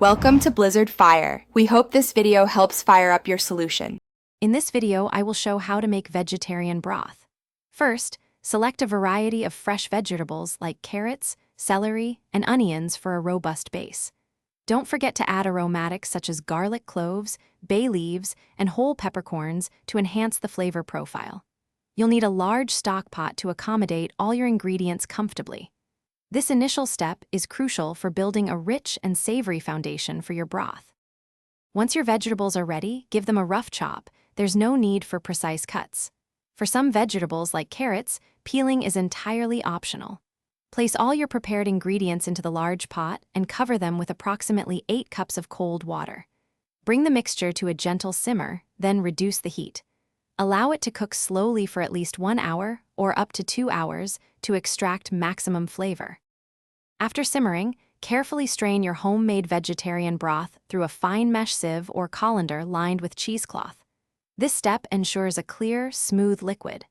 Welcome to Blizzard Fire. We hope this video helps fire up your solution. In this video, I will show how to make vegetarian broth. First, select a variety of fresh vegetables like carrots, celery, and onions for a robust base. Don't forget to add aromatics such as garlic cloves, bay leaves, and whole peppercorns to enhance the flavor profile. You'll need a large stock pot to accommodate all your ingredients comfortably. This initial step is crucial for building a rich and savory foundation for your broth. Once your vegetables are ready, give them a rough chop. There's no need for precise cuts. For some vegetables like carrots, peeling is entirely optional. Place all your prepared ingredients into the large pot and cover them with approximately 8 cups of cold water. Bring the mixture to a gentle simmer, then reduce the heat. Allow it to cook slowly for at least 1 hour or up to 2 hours to extract maximum flavor. After simmering, carefully strain your homemade vegetarian broth through a fine mesh sieve or colander lined with cheesecloth. This step ensures a clear, smooth liquid.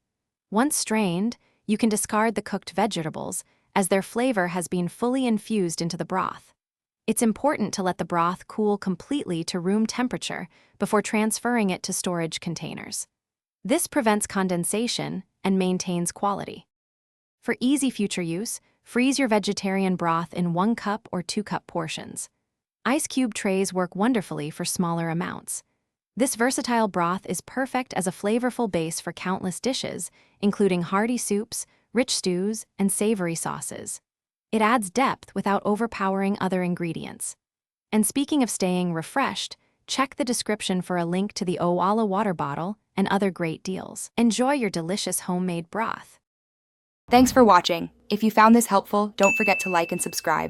Once strained, you can discard the cooked vegetables as their flavor has been fully infused into the broth. It's important to let the broth cool completely to room temperature before transferring it to storage containers. This prevents condensation and maintains quality. For easy future use, freeze your vegetarian broth in 1 cup or 2 cup portions. Ice cube trays work wonderfully for smaller amounts. This versatile broth is perfect as a flavorful base for countless dishes, including hearty soups, rich stews, and savory sauces. It adds depth without overpowering other ingredients. And speaking of staying refreshed, check the description for a link to the Owala water bottle and other great deals. Enjoy your delicious homemade broth. Thanks for watching. If you found this helpful, don't forget to like and subscribe.